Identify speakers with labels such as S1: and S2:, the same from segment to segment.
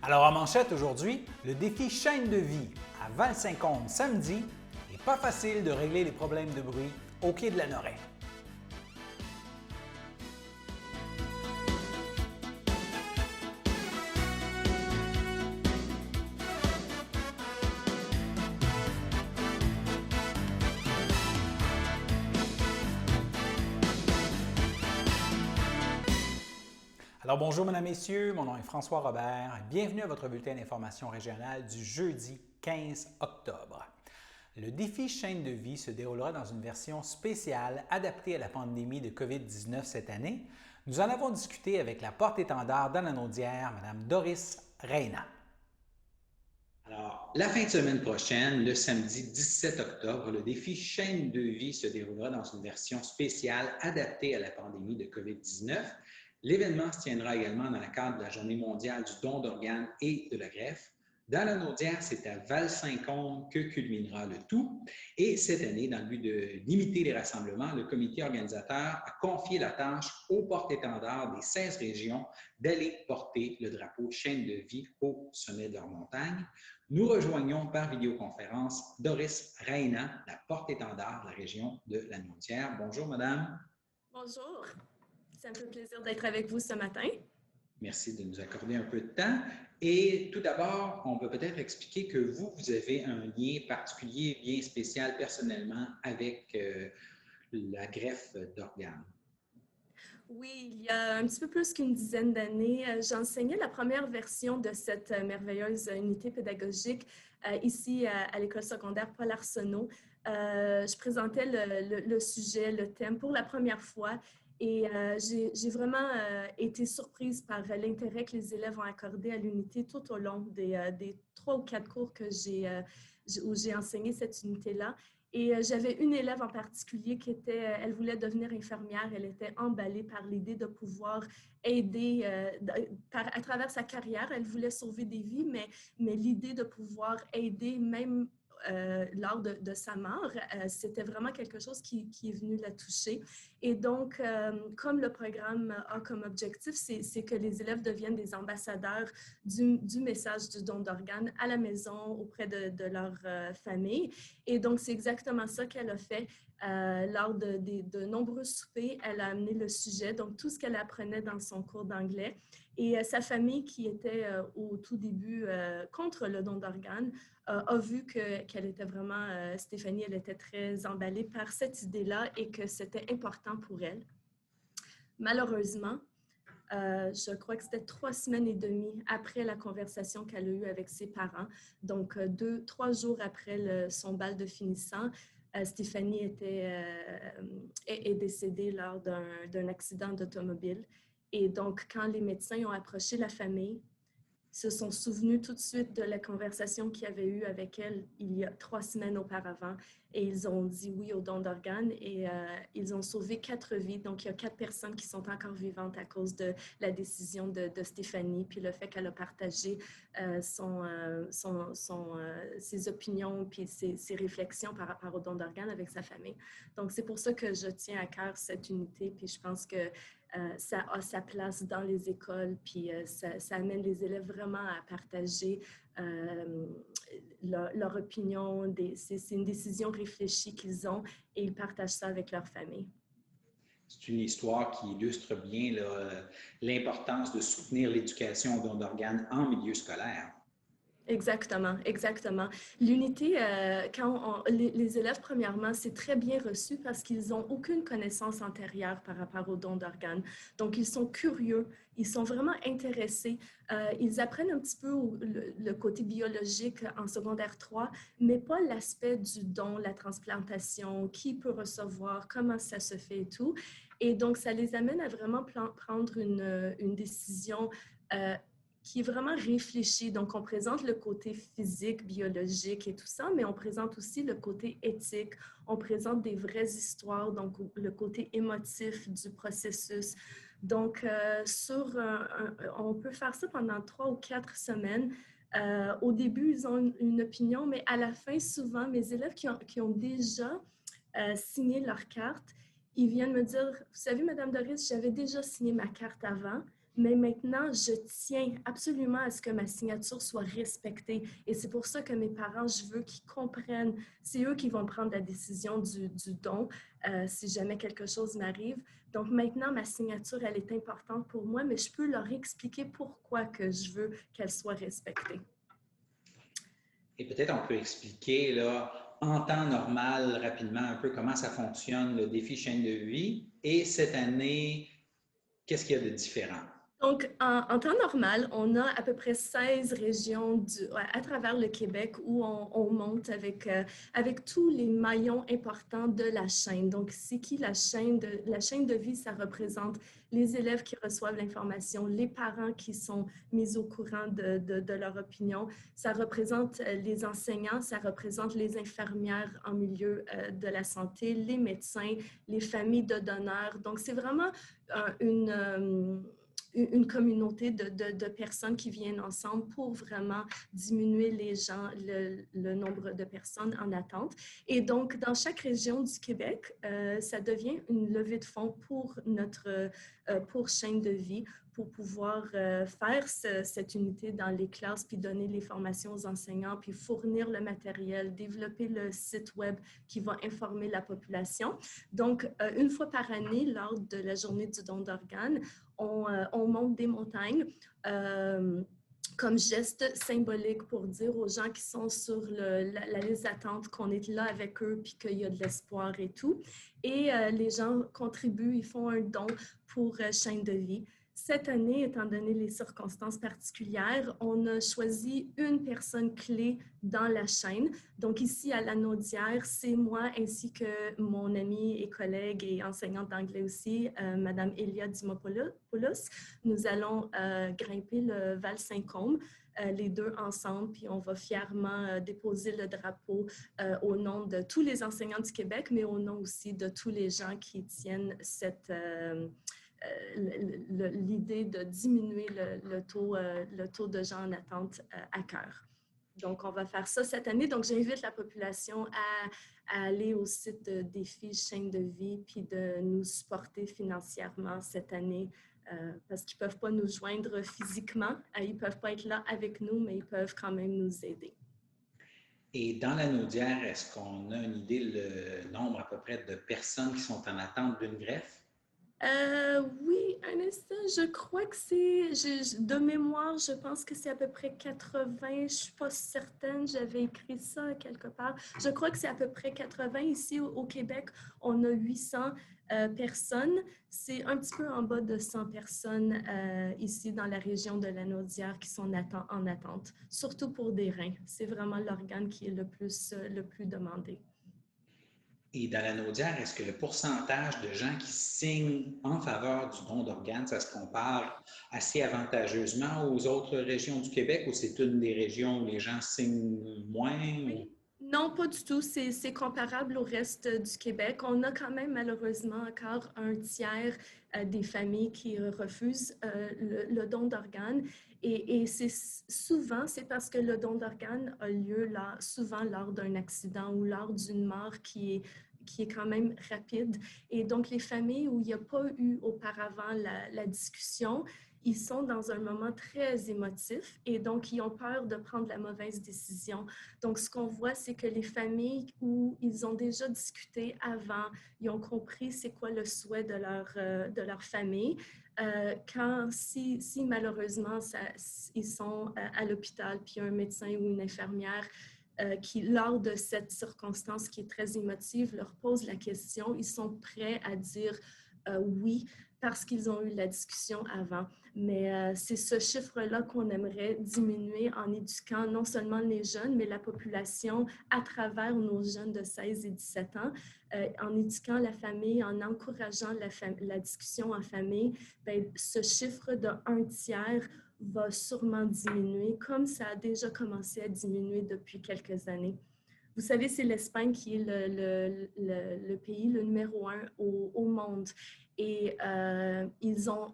S1: Alors en manchette aujourd'hui, le défi chaîne de vie à Val-Saint-Côme samedi et pas facile de régler les problèmes de bruit au quai de la Noraie. Alors bonjour mesdames, messieurs, mon nom est François Robert et bienvenue à votre bulletin d'information régionale du jeudi 15 octobre. Le défi chaîne de vie se déroulera dans une version spéciale adaptée à la pandémie de COVID-19 cette année. Nous en avons discuté avec la porte-étendard d'Anna-Naudière, Mme Doris Reyna.
S2: Alors, la fin de semaine prochaine, le samedi 17 octobre, le défi chaîne de vie se déroulera dans une version spéciale adaptée à la pandémie de COVID-19. L'événement se tiendra également dans le cadre de la Journée mondiale du don d'organes et de la greffe. Dans la Naudière, c'est à Val-Saint-Côme que culminera le tout. Et cette année, dans le but de limiter les rassemblements, le comité organisateur a confié la tâche aux porte-étendards des 16 régions d'aller porter le drapeau chaîne de vie au sommet de leur montagne. Nous rejoignons par vidéoconférence Doris Reyna, la porte-étendard de la région de la Naudière. Bonjour, madame.
S3: Bonjour. Ça me fait plaisir d'être avec vous ce matin.
S2: Merci de nous accorder un peu de temps. Et tout d'abord, on peut peut-être expliquer que vous avez un lien particulier, bien spécial personnellement avec la greffe d'organes.
S3: Oui, il y a un petit peu plus qu'une dizaine d'années, j'enseignais la première version de cette merveilleuse unité pédagogique ici à l'École secondaire Paul Arsenault. Je présentais le sujet, le thème pour la première fois. Et j'ai vraiment été surprise par l'intérêt que les élèves ont accordé à l'unité tout au long des 3 ou 4 cours où j'ai enseigné cette unité-là. Et j'avais une élève en particulier elle voulait devenir infirmière. Elle était emballée par l'idée de pouvoir aider à travers sa carrière. Elle voulait sauver des vies, mais l'idée de pouvoir aider même lors de sa mort, c'était vraiment quelque chose qui est venu la toucher. Et donc, comme le programme a comme objectif, c'est que les élèves deviennent des ambassadeurs du message du don d'organes à la maison, auprès de leur famille. Et donc, c'est exactement ça qu'elle a fait. Lors de nombreux soupers, elle a amené le sujet, donc tout ce qu'elle apprenait dans son cours d'anglais. Et sa famille, qui était au tout début contre le don d'organes, a vu qu'elle était vraiment, Stéphanie, elle était très emballée par cette idée-là et que c'était important pour elle. Malheureusement, je crois que c'était 3 semaines et demie après la conversation qu'elle a eue avec ses parents. Donc, 3 jours après son bal de finissant, Stéphanie est décédée lors d'un accident d'automobile. Et donc, quand les médecins ont approché la famille, se sont souvenus tout de suite de la conversation qu'il y avait eue avec elle il y a 3 semaines auparavant. Et ils ont dit oui au don d'organes et ils ont sauvé 4 vies. Donc, il y a 4 personnes qui sont encore vivantes à cause de la décision de Stéphanie, puis le fait qu'elle a partagé ses opinions puis ses réflexions par rapport au don d'organes avec sa famille. Donc, c'est pour ça que je tiens à cœur cette unité, puis je pense que ça a sa place dans les écoles, puis ça amène les élèves vraiment à partager leur opinion. C'est une décision réfléchie qu'ils ont et ils partagent ça avec leur famille.
S2: C'est une histoire qui illustre bien l'importance de soutenir l'éducation au don d'organes en milieu scolaire.
S3: Exactement, exactement. L'unité, les élèves, premièrement, c'est très bien reçu parce qu'ils n'ont aucune connaissance antérieure par rapport au don d'organes. Donc, ils sont curieux, ils sont vraiment intéressés. Ils apprennent un petit peu le côté biologique en secondaire 3, mais pas l'aspect du don, la transplantation, qui peut recevoir, comment ça se fait et tout. Et donc, ça les amène à vraiment prendre une décision qui est vraiment réfléchi. Donc, on présente le côté physique, biologique et tout ça, mais on présente aussi le côté éthique. On présente des vraies histoires, donc le côté émotif du processus. Donc, on peut faire ça pendant 3 ou 4 semaines. Au début, ils ont une opinion, mais à la fin, souvent, mes élèves qui ont déjà signé leur carte, ils viennent me dire, vous savez, Madame Doris, j'avais déjà signé ma carte avant, Mais maintenant, je tiens absolument à ce que ma signature soit respectée. Et c'est pour ça que mes parents, je veux qu'ils comprennent. C'est eux qui vont prendre la décision du don si jamais quelque chose m'arrive. Donc maintenant, ma signature, elle est importante pour moi, mais je peux leur expliquer pourquoi que je veux qu'elle soit respectée.
S2: Et peut-être on peut expliquer là, en temps normal, rapidement, un peu comment ça fonctionne, le défi chaîne de vie. Et cette année, qu'est-ce qu'il y a de différent?
S3: Donc, en temps normal, on a à peu près 16 régions à travers le Québec où on monte avec tous les maillons importants de la chaîne. Donc, c'est qui la chaîne de vie? Ça représente les élèves qui reçoivent l'information, les parents qui sont mis au courant de leur opinion. Ça représente les enseignants, ça représente les infirmières en milieu de la santé, les médecins, les familles de donneurs. Donc, c'est vraiment une communauté de personnes qui viennent ensemble pour vraiment diminuer le nombre de personnes en attente. Et donc, dans chaque région du Québec, ça devient une levée de fonds pour Chaîne de vie, pour pouvoir faire cette unité dans les classes, puis donner les formations aux enseignants, puis fournir le matériel, développer le site web qui va informer la population. Donc, une fois par année, lors de la journée du don d'organes, on monte des montagnes comme geste symbolique pour dire aux gens qui sont sur la liste d'attente qu'on est là avec eux puis qu'il y a de l'espoir et tout. Et les gens contribuent, ils font un don pour Chaîne de vie. Cette année, étant donné les circonstances particulières, on a choisi une personne clé dans la chaîne. Donc ici, à la Naudière, c'est moi ainsi que mon amie et collègue et enseignante d'anglais aussi, Madame Elia Dimopoulos. Nous allons grimper le Val-Saint-Côme, les deux ensemble, puis on va fièrement déposer le drapeau au nom de tous les enseignants du Québec, mais au nom aussi de tous les gens qui tiennent l'idée de diminuer le taux de gens en attente à cœur. Donc, on va faire ça cette année. Donc, j'invite la population à aller au site de Défi Chaîne de vie puis de nous supporter financièrement cette année parce qu'ils ne peuvent pas nous joindre physiquement. Ils ne peuvent pas être là avec nous, mais ils peuvent quand même nous aider.
S2: Et dans la Naudière, est-ce qu'on a une idée le nombre à peu près de personnes qui sont en attente d'une greffe?
S3: Oui, un instant, je crois que de mémoire, je pense que c'est à peu près 80, je ne suis pas certaine, j'avais écrit ça quelque part. Je crois que c'est à peu près 80. Ici au Québec, on a 800 personnes. C'est un petit peu en bas de 100 personnes ici dans la région de la Naudière qui sont en attente, surtout pour des reins. C'est vraiment l'organe qui est le plus demandé.
S2: Et dans la Naudière, est-ce que le pourcentage de gens qui signent en faveur du don d'organes, ça se compare assez avantageusement aux autres régions du Québec ou c'est une des régions où les gens signent moins?
S3: Oui. Non, pas du tout. C'est comparable au reste du Québec. On a quand même malheureusement encore un tiers des familles qui refusent le don d'organes. Et c'est parce que le don d'organes a lieu souvent lors d'un accident ou lors d'une mort qui est quand même rapide. Et donc, les familles où il n'y a pas eu auparavant la discussion, ils sont dans un moment très émotif et donc ils ont peur de prendre la mauvaise décision. Donc, ce qu'on voit, c'est que les familles où ils ont déjà discuté avant, ils ont compris c'est quoi le souhait de leur famille. Si malheureusement ils sont à l'hôpital, puis un médecin ou une infirmière qui, lors de cette circonstance qui est très émotive, leur pose la question, ils sont prêts à dire oui parce qu'ils ont eu la discussion avant. Mais c'est ce chiffre-là qu'on aimerait diminuer en éduquant non seulement les jeunes, mais la population à travers nos jeunes de 16 et 17 ans, en éduquant la famille, en encourageant la discussion en famille. Bien, ce chiffre de 1/3 va sûrement diminuer, comme ça a déjà commencé à diminuer depuis quelques années. Vous savez, c'est l'Espagne qui est le pays, le numéro 1 au monde. Et ils ont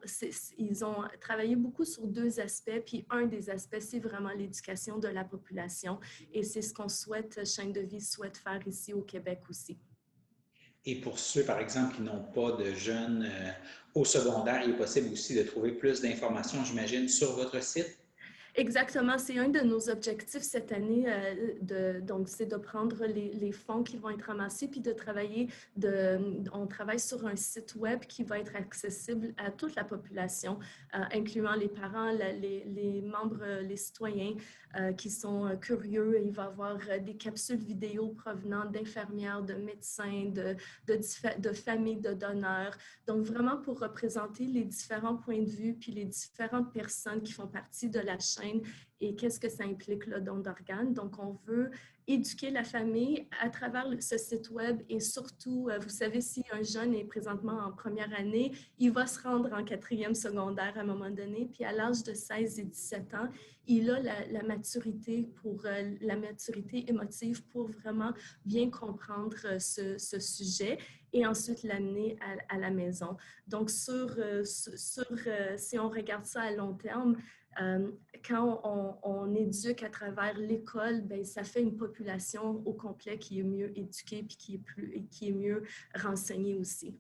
S3: travaillé beaucoup sur deux aspects, puis un des aspects, c'est vraiment l'éducation de la population. Et c'est ce qu'on souhaite, Chaîne de vie souhaite faire ici au Québec aussi.
S2: Et pour ceux, par exemple, qui n'ont pas de jeunes au secondaire, il est possible aussi de trouver plus d'informations, j'imagine, sur votre site?
S3: Exactement, c'est un de nos objectifs cette année, donc c'est de prendre les fonds qui vont être ramassés puis de travailler, on travaille sur un site web qui va être accessible à toute la population, incluant les parents, les membres, les citoyens qui sont curieux. Il va y avoir des capsules vidéo provenant d'infirmières, de médecins, de familles de donneurs. Donc vraiment pour représenter les différents points de vue puis les différentes personnes qui font partie de la chaîne et qu'est-ce que ça implique le don d'organes. Donc, on veut éduquer la famille à travers ce site web et surtout, vous savez, si un jeune est présentement en première année, il va se rendre en quatrième secondaire à un moment donné, puis à l'âge de 16 et 17 ans, il a la maturité la maturité émotive pour vraiment bien comprendre ce sujet et ensuite l'amener à la maison. Donc, si on regarde ça à long terme, quand on éduque à travers l'école, ben, ça fait une population au complet qui est mieux éduquée et qui est mieux renseignée aussi.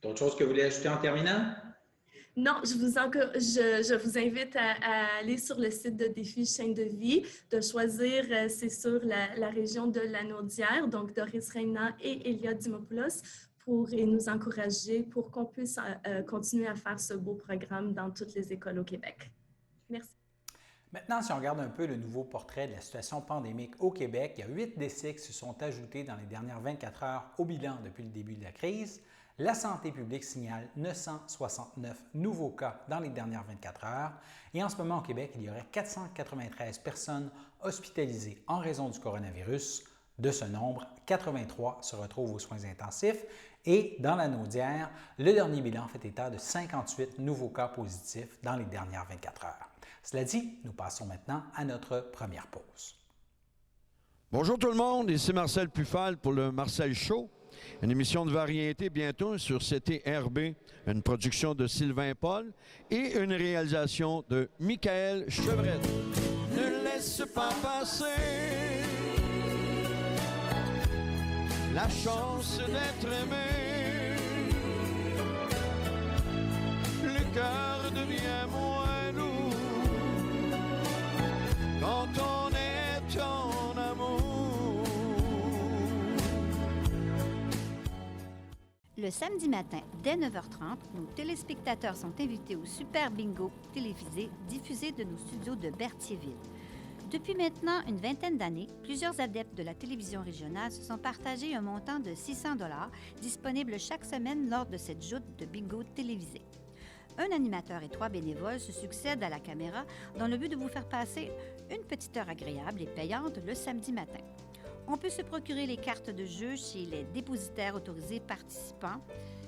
S2: D'autres choses que vous voulez ajouter en terminant?
S3: Non, je vous invite à aller sur le site de Défi Chaîne de vie, de choisir, c'est sur la région de Lanaudière, donc Doris Reyna et Elia Dimopoulos, pour nous encourager pour qu'on puisse continuer à faire ce beau programme dans toutes les écoles au Québec. Merci.
S1: Maintenant, si on regarde un peu le nouveau portrait de la situation pandémique au Québec, il y a 8 décès qui se sont ajoutés dans les dernières 24 heures au bilan depuis le début de la crise. La santé publique signale 969 nouveaux cas dans les dernières 24 heures. Et en ce moment, au Québec, il y aurait 493 personnes hospitalisées en raison du coronavirus. De ce nombre, 83 se retrouvent aux soins intensifs et dans la Naudière, le dernier bilan fait état de 58 nouveaux cas positifs dans les dernières 24 heures. Cela dit, nous passons maintenant à notre première pause.
S4: Bonjour tout le monde, ici Marcel Puffal pour le Marcel Show, une émission de variété bientôt sur CTRB, une production de Sylvain Paul et une réalisation de Michael Chevrette. Ne laisse pas passer la chance d'être aimé, le cœur devient moins lourd quand on est en amour.
S5: Le samedi matin, dès 9h30, nos téléspectateurs sont invités au Super Bingo télévisé diffusé de nos studios de Berthierville. Depuis maintenant une vingtaine d'années, plusieurs adeptes de la télévision régionale se sont partagés un montant de 600 $ disponible chaque semaine lors de cette joute de bingo télévisé. Un animateur et 3 bénévoles se succèdent à la caméra dans le but de vous faire passer une petite heure agréable et payante le samedi matin. On peut se procurer les cartes de jeu chez les dépositaires autorisés participants,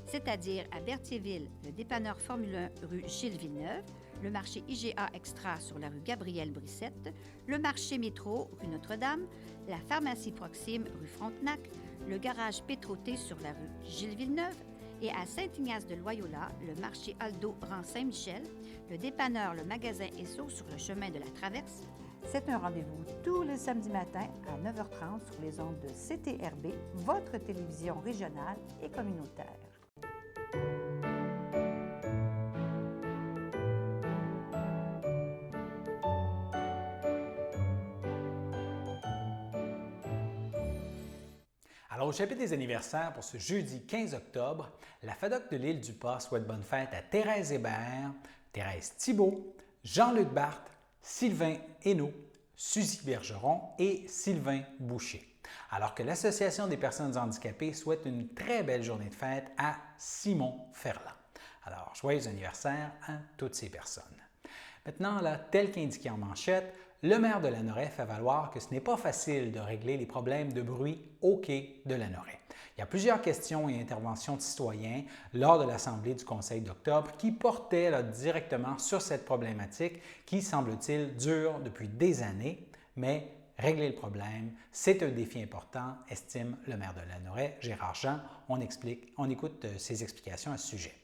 S5: c'est-à-dire à Berthierville, le dépanneur Formule 1 rue Gilles Villeneuve, le marché IGA Extra sur la rue Gabrielle-Brissette, le marché Métro rue Notre-Dame, la pharmacie Proxime rue Frontenac, le garage Pétroté sur la rue Gilles Villeneuve et à Saint-Ignace-de-Loyola, le marché Aldo rang Saint-Michel, le dépanneur Le Magasin Esso sur le chemin de la Traverse.
S6: C'est un rendez-vous tous les samedis matins à 9h30 sur les ondes de CTRB, votre télévision régionale et communautaire.
S1: Alors, au chapitre des anniversaires pour ce jeudi 15 octobre, la FADOC de l'île du Pas souhaite bonne fête à Thérèse Hébert, Thérèse Thibault, Jean-Luc Barthes, Sylvain Hainaut, Suzy Bergeron et Sylvain Boucher. Alors que l'Association des personnes handicapées souhaite une très belle journée de fête à Simon Ferland. Alors, joyeux anniversaire à toutes ces personnes. Maintenant, là, tel qu'indiqué en manchette, le maire de Lanoraie fait valoir que ce n'est pas facile de régler les problèmes de bruit au quai de Lanoraie. Il y a plusieurs questions et interventions de citoyens lors de l'Assemblée du Conseil d'octobre qui portaient directement sur cette problématique qui, semble-t-il, dure depuis des années, mais régler le problème, c'est un défi important, estime le maire de Lanoraie, Gérard Jean. On écoute ses explications à ce sujet.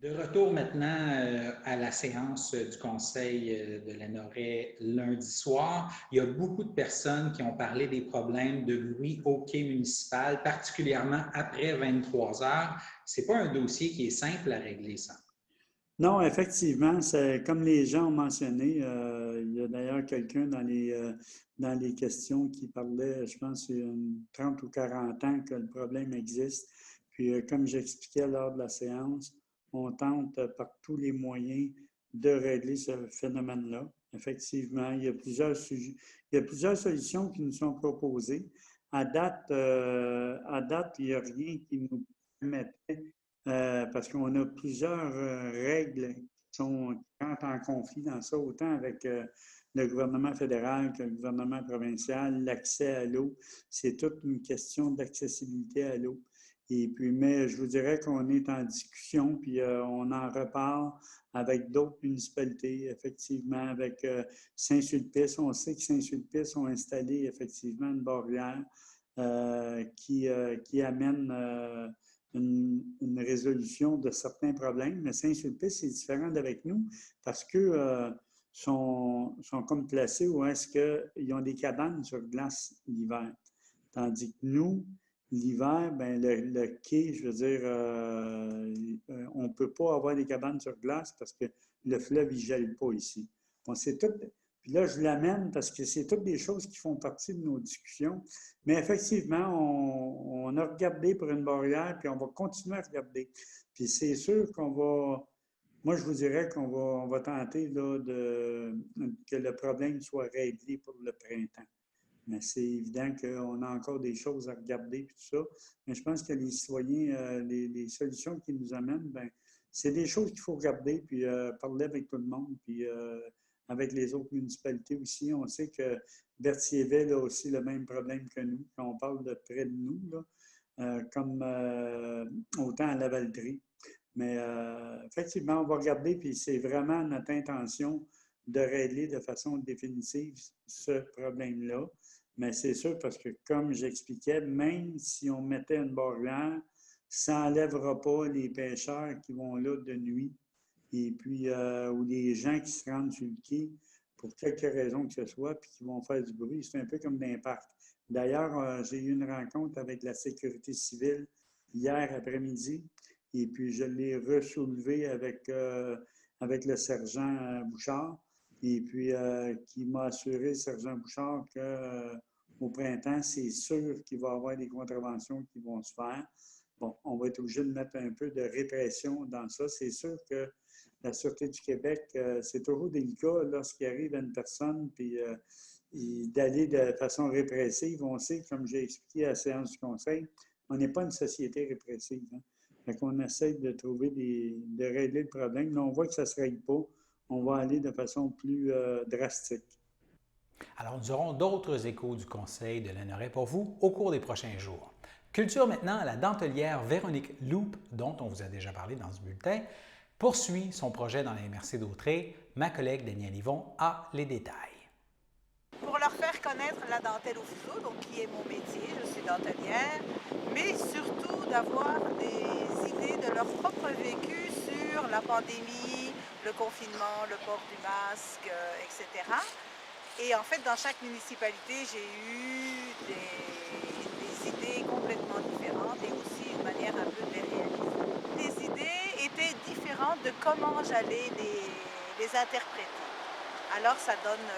S2: De retour maintenant à la séance du Conseil de Lanoraie lundi soir. Il y a beaucoup de personnes qui ont parlé des problèmes de bruit au quai municipal, particulièrement après 23 heures. Ce n'est pas un dossier qui est simple à régler, ça.
S7: Non, effectivement, c'est comme les gens ont mentionné, il y a d'ailleurs quelqu'un dans les questions qui parlait, je pense, il y a 30 ou 40 ans que le problème existe. Puis, comme j'expliquais lors de la séance, on tente par tous les moyens de régler ce phénomène-là. Effectivement, il y a plusieurs solutions qui nous sont proposées. À date, il n'y a rien qui nous permettrait parce qu'on a plusieurs règles qui rentrent en conflit dans ça, autant avec le gouvernement fédéral que le gouvernement provincial. L'accès à l'eau, c'est toute une question d'accessibilité à l'eau. Et puis, mais je vous dirais qu'on est en discussion, puis on en reparle avec d'autres municipalités, effectivement, avec Saint-Sulpice. On sait que Saint-Sulpice ont installé effectivement une barrière qui amène une résolution de certains problèmes, mais Saint-Sulpice, c'est différent d'avec nous parce que sont comme placés où est-ce qu'ils ont des cabanes sur glace l'hiver. Tandis que nous, l'hiver, ben le quai, je veux dire, on ne peut pas avoir des cabanes sur glace parce que le fleuve, il ne gèle pas ici. Bon, c'est tout. Puis là, je l'amène parce que c'est toutes des choses qui font partie de nos discussions. Mais effectivement, on a regardé pour une barrière, puis on va continuer à regarder. Puis c'est sûr qu'on va... Moi, je vous dirais qu'on va tenter là, que le problème soit réglé pour le printemps. Mais c'est évident qu'on a encore des choses à regarder et tout ça. Mais je pense que les citoyens, les solutions qu'ils nous amènent, ben, c'est des choses qu'il faut regarder, puis parler avec tout le monde, puis avec les autres municipalités aussi. On sait que Berthierville a aussi le même problème que nous, quand on parle de près de nous, là, comme autant à Lavaltrie. Mais effectivement, on va regarder, puis c'est vraiment notre intention de régler de façon définitive ce problème-là. Mais c'est sûr parce que, comme j'expliquais, même si on mettait une barrière, ça n'enlèvera pas les pêcheurs qui vont là de nuit et puis ou les gens qui se rendent sur le quai pour quelque raison que ce soit puis qui vont faire du bruit. C'est un peu comme d'un parc. D'ailleurs, j'ai eu une rencontre avec la sécurité civile hier après-midi et puis je l'ai ressoulevé avec le sergent Bouchard. Et puis, qui m'a assuré, le sergent Bouchard, qu'au printemps, c'est sûr qu'il va y avoir des contraventions qui vont se faire. Bon, on va être obligé de mettre un peu de répression dans ça. C'est sûr que la Sûreté du Québec, c'est toujours délicat lorsqu'il arrive à une personne, puis d'aller de façon répressive. On sait, comme j'ai expliqué à la séance du Conseil, on n'est pas une société répressive. Hein? Fait qu'on essaie de trouver de régler le problème, mais on voit que ça ne se règle pas. On va aller de façon plus drastique.
S1: Alors, nous aurons d'autres échos du Conseil de Lanoraie pour vous au cours des prochains jours. Culture maintenant, la dentelière Véronique Loup, dont on vous a déjà parlé dans ce bulletin, poursuit son projet dans les MRC d'Autrey. Ma collègue Danielle Yvon a les détails.
S8: Pour leur faire connaître la dentelle au fuseau, donc qui est mon métier, je suis dentelière, mais surtout d'avoir des idées de leur propre vécu sur la pandémie, le confinement, le port du masque, etc. Et en fait, dans chaque municipalité, j'ai eu des idées complètement différentes et aussi une manière un peu de les réaliser. Les idées étaient différentes de comment j'allais les interpréter. Alors, ça donne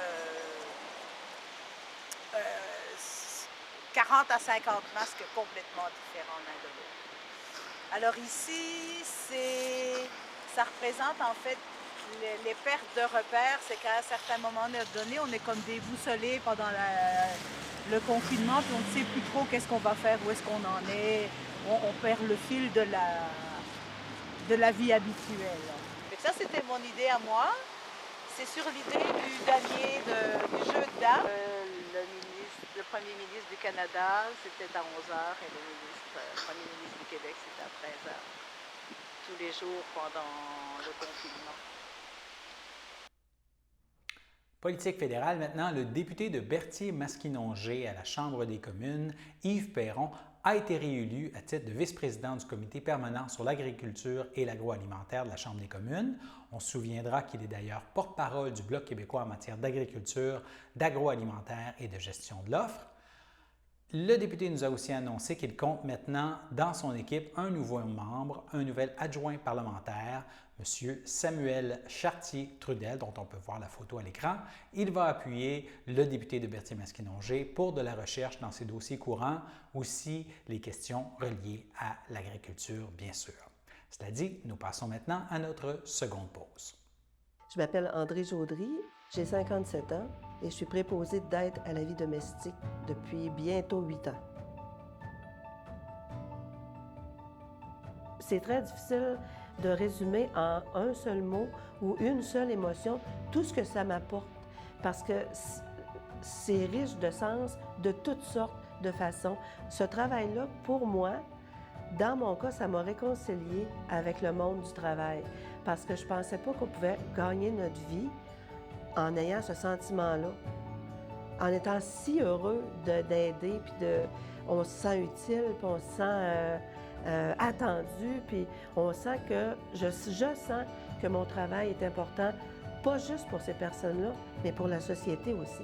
S8: 40 à 50 masques complètement différents l'un de l'autre. Alors ici, ça représente en fait les pertes de repères. C'est qu'à un certain moment donné, on est comme déboussolés pendant le confinement, puis on ne sait plus trop qu'est-ce qu'on va faire, où est-ce qu'on en est. On perd le fil de la vie habituelle. Et ça, c'était mon idée à moi. C'est sur l'idée du damier, du jeu de dames. Le premier ministre du Canada, c'était à 11h et le premier ministre du Québec, c'était à 13h. Tous les jours pendant le confinement.
S1: Politique fédérale maintenant, le député de Berthier-Masquinongé à la Chambre des communes, Yves Perron, a été réélu à titre de vice-président du comité permanent sur l'agriculture et l'agroalimentaire de la Chambre des communes. On se souviendra qu'il est d'ailleurs porte-parole du Bloc québécois en matière d'agriculture, d'agroalimentaire et de gestion de l'offre. Le député nous a aussi annoncé qu'il compte maintenant dans son équipe un nouveau membre, un nouvel adjoint parlementaire, M. Samuel Chartier-Trudel, dont on peut voir la photo à l'écran. Il va appuyer le député de Berthier-Masquinongé pour de la recherche dans ses dossiers courants, aussi les questions reliées à l'agriculture, bien sûr. Cela dit, nous passons maintenant à notre seconde pause.
S9: Je m'appelle André Jaudry, j'ai 57 ans et je suis préposée d'aide à la vie domestique depuis bientôt 8 ans. C'est très difficile de résumer en un seul mot ou une seule émotion tout ce que ça m'apporte parce que c'est riche de sens de toutes sortes de façons. Ce travail-là, pour moi, dans mon cas, ça m'a réconcilié avec le monde du travail parce que je ne pensais pas qu'on pouvait gagner notre vie en ayant ce sentiment-là, en étant si heureux d'aider, puis on se sent utile, puis on se sent attendu, puis on sent que, je sens que mon travail est important, pas juste pour ces personnes-là, mais pour la société aussi.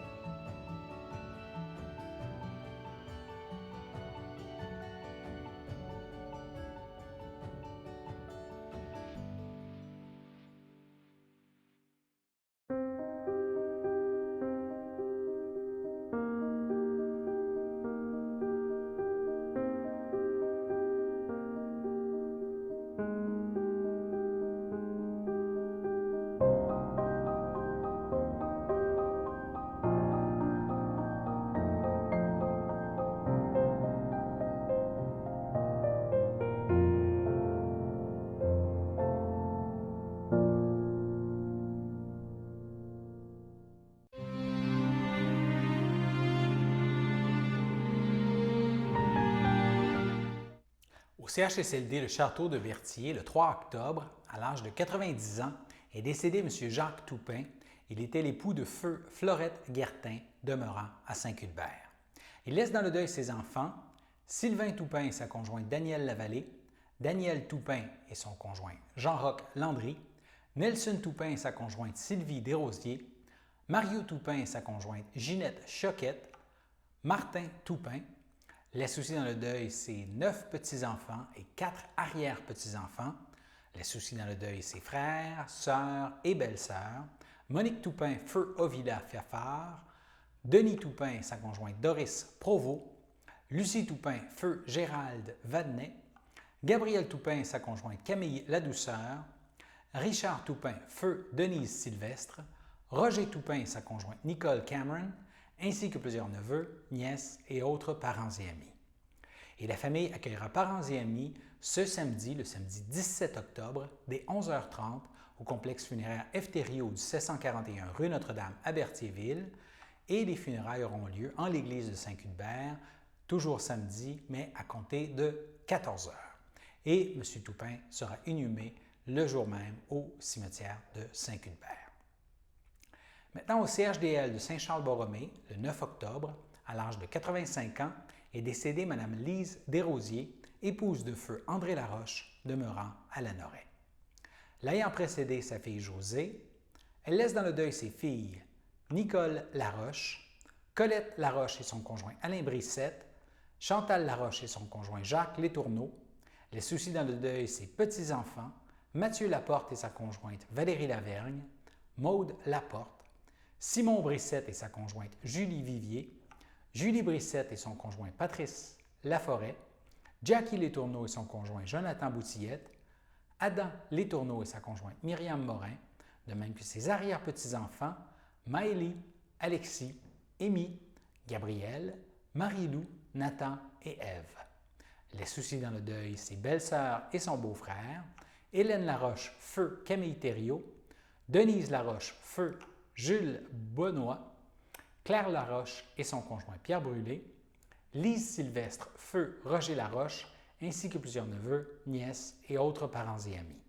S1: Au CHSLD Le Château de Berthier, le 3 octobre, à l'âge de 90 ans, est décédé M. Jacques Toupin. Il était l'époux de feu Florette Guertin, demeurant à Saint-Cuthbert. Il laisse dans le deuil ses enfants, Sylvain Toupin et sa conjointe Danielle Lavallée, Daniel Toupin et son conjoint Jean-Roch Landry, Nelson Toupin et sa conjointe Sylvie Desrosiers, Mario Toupin et sa conjointe Ginette Choquette, Martin Toupin. Laisse aussi dans le deuil ses 9 petits-enfants et 4 arrière-petits-enfants. Laisse aussi dans le deuil ses frères, sœurs et belles-sœurs. Monique Toupin, feu Ovila Fafard. Denis Toupin et sa conjointe Doris Provost. Lucie Toupin, feu Gérald Vadnet. Gabriel Toupin et sa conjointe Camille Ladouceur. Richard Toupin, feu Denise Sylvestre. Roger Toupin et sa conjointe Nicole Cameron, ainsi que plusieurs neveux, nièces et autres parents et amis. Et la famille accueillera parents et amis ce samedi, le samedi 17 octobre, dès 11h30, au complexe funéraire F. Thériault du 741 rue Notre-Dame à Berthierville. Et les funérailles auront lieu en l'église de Saint-Cuthbert, toujours samedi, mais à compter de 14h. Et M. Toupin sera inhumé le jour même au cimetière de Saint-Cuthbert. Maintenant, au CHDL de Saint-Charles-Borromée, le 9 octobre, à l'âge de 85 ans, est décédée Mme Lise Desrosiers, épouse de feu André Laroche, demeurant à Lanoraie. L'ayant précédé sa fille Josée, elle laisse dans le deuil ses filles Nicole Laroche, Colette Laroche et son conjoint Alain Brissette, Chantal Laroche et son conjoint Jacques Letourneau, laisse aussi dans le deuil ses petits-enfants Mathieu Laporte et sa conjointe Valérie Lavergne, Maude Laporte, Simon Brissette et sa conjointe Julie Vivier, Julie Brissette et son conjoint Patrice Laforêt, Jackie Letourneau et son conjoint Jonathan Boutillette, Adam Letourneau et sa conjointe Myriam Morin, de même que ses arrière-petits-enfants Maëlie, Alexis, Amy, Gabriel, Marie-Lou, Nathan et Ève. Laisse aussi dans le deuil ses belles-sœurs et son beau-frère, Hélène Laroche, feu Camille Thériault, Denise Laroche, feu Jules Benoît, Claire Laroche et son conjoint Pierre Brûlé, Lise Sylvestre, feu Roger Laroche, ainsi que plusieurs neveux, nièces et autres parents et amis.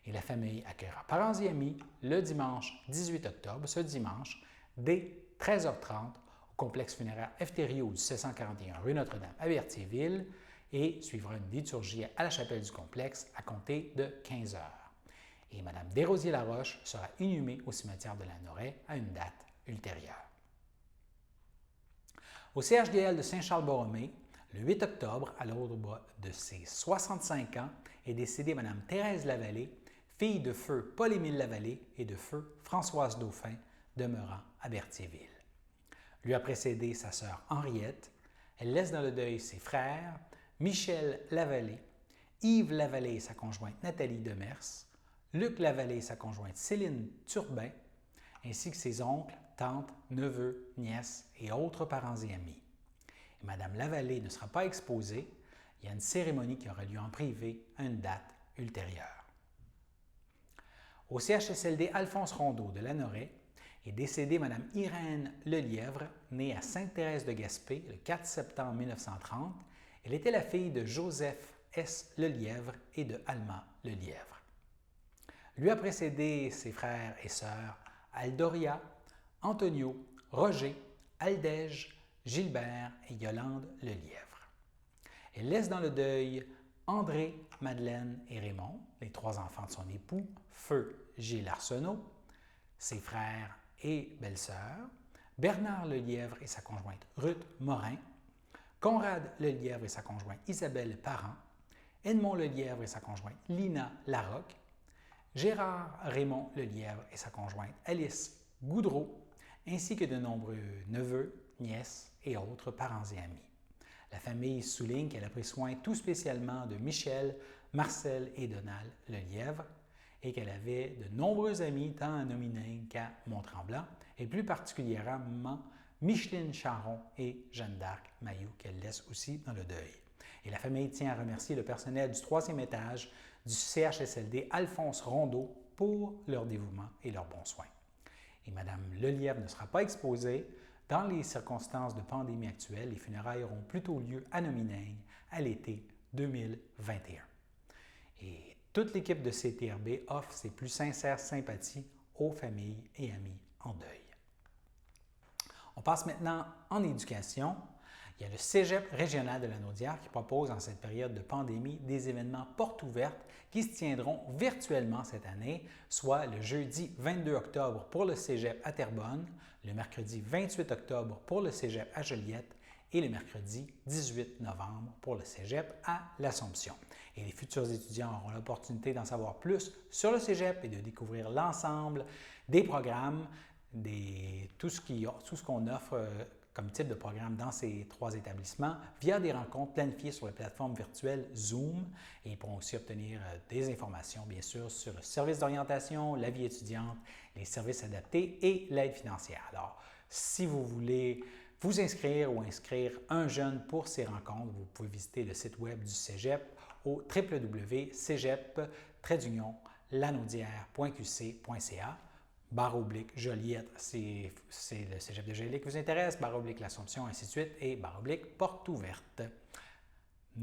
S1: Et la famille accueillera parents et amis le dimanche 18 octobre, ce dimanche, dès 13h30, au complexe funéraire F. Thériault du 741 rue Notre-Dame à Berthierville et suivra une liturgie à la chapelle du complexe à compter de 15 heures. Et Mme Desrosiers-Laroche sera inhumée au cimetière de la Noret à une date ultérieure. Au CHDL de Saint-Charles-Borromée, le 8 octobre, à l'aube de ses 65 ans, est décédée Mme Thérèse Lavallée, fille de feu Paul-Émile Lavallée et de feu Françoise Dauphin, demeurant à Berthierville. Lui a précédé sa sœur Henriette. Elle laisse dans le deuil ses frères, Michel Lavallée, Yves Lavallée et sa conjointe Nathalie Demers, Luc Lavallée et sa conjointe Céline Turbin, ainsi que ses oncles, tantes, neveux, nièces et autres parents et amis. Et Mme Lavallée ne sera pas exposée. Il y a une cérémonie qui aura lieu en privé à une date ultérieure. Au CHSLD Alphonse Rondeau de Lanoret est décédée Mme Irène Lelièvre, née à Sainte-Thérèse de Gaspé le 4 septembre 1930. Elle était la fille de Joseph S. Lelièvre et de Alma Lelièvre. Lui a précédé ses frères et sœurs Aldoria, Antonio, Roger, Aldège, Gilbert et Yolande Lelièvre. Elle laisse dans le deuil André, Madeleine et Raymond, les 3 enfants de son époux, Feu Gilles Arsenault, ses frères et belle-sœurs, Bernard Lelièvre et sa conjointe Ruth Morin, Conrad Lelièvre et sa conjointe Isabelle Parent, Edmond Lelièvre et sa conjointe Lina Larocque, Gérard Raymond Lelièvre et sa conjointe Alice Goudreau, ainsi que de nombreux neveux, nièces et autres parents et amis. La famille souligne qu'elle a pris soin tout spécialement de Michel, Marcel et Donald Lelièvre et qu'elle avait de nombreux amis tant à Nominique qu'à Mont-Tremblant et plus particulièrement Micheline Charon et Jeanne d'Arc Mailloux qu'elle laisse aussi dans le deuil. Et la famille tient à remercier le personnel du 3e étage du CHSLD Alphonse Rondeau pour leur dévouement et leurs bons soins. Et Mme Lelièvre ne sera pas exposée. Dans les circonstances de pandémie actuelle, les funérailles auront plutôt lieu à Nominaigne à l'été 2021. Et toute l'équipe de CTRB offre ses plus sincères sympathies aux familles et amis en deuil. On passe maintenant en éducation. Il y a le Cégep régional de la Naudière qui propose en cette période de pandémie des événements portes ouvertes qui se tiendront virtuellement cette année, soit le jeudi 22 octobre pour le Cégep à Terrebonne, le mercredi 28 octobre pour le Cégep à Joliette et le mercredi 18 novembre pour le Cégep à l'Assomption. Et les futurs étudiants auront l'opportunité d'en savoir plus sur le Cégep et de découvrir l'ensemble des programmes, tout ce qu'on offre comme type de programme dans ces 3 établissements via des rencontres planifiées sur la plateforme virtuelle Zoom. Et ils pourront aussi obtenir des informations, bien sûr, sur le service d'orientation, la vie étudiante, les services adaptés et l'aide financière. Alors, si vous voulez vous inscrire ou inscrire un jeune pour ces rencontres, vous pouvez visiter le site web du Cégep au www.cégep-lanaudière.qc.ca. /Joliette, c'est le Cégep de Joliette qui vous intéresse, / l'Assomption, ainsi de suite, et / porte ouverte.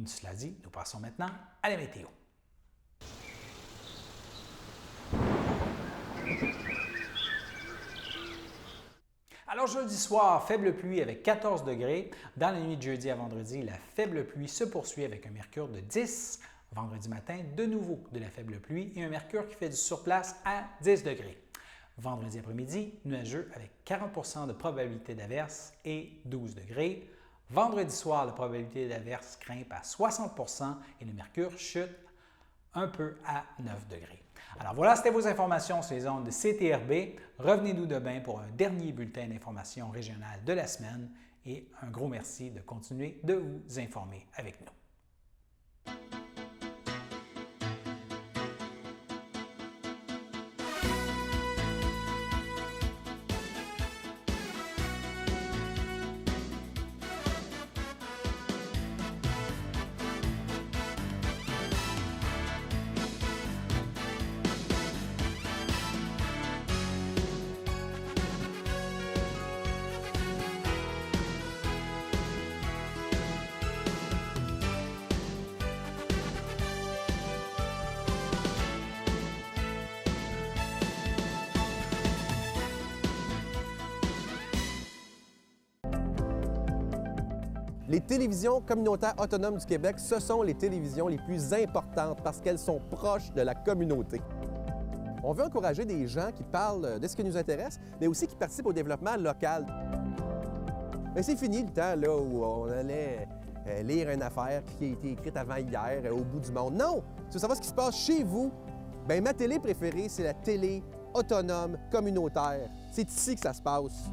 S1: Cela dit, nous passons maintenant à la météo. Alors, jeudi soir, faible pluie avec 14 degrés. Dans la nuit de jeudi à vendredi, la faible pluie se poursuit avec un mercure de 10. Vendredi matin, de nouveau de la faible pluie et un mercure qui fait du surplace à 10 degrés. Vendredi après-midi, nuageux avec 40 de probabilité d'averse et 12 degrés. Vendredi soir, la probabilité d'averse grimpe à 60 et le mercure chute un peu à 9 degrés. Alors voilà, c'était vos informations sur les ondes de CTRB. Revenez-nous demain pour un dernier bulletin d'information régionale de la semaine et un gros merci de continuer de vous informer avec nous.
S10: Les télévisions communautaires autonomes du Québec, ce sont les télévisions les plus importantes parce qu'elles sont proches de la communauté. On veut encourager des gens qui parlent de ce qui nous intéresse, mais aussi qui participent au développement local. Mais c'est fini le temps là, où on allait lire une affaire qui a été écrite avant hier au bout du monde. Non! Tu veux savoir ce qui se passe chez vous? Bien, ma télé préférée, c'est la télé autonome communautaire. C'est ici que ça se passe.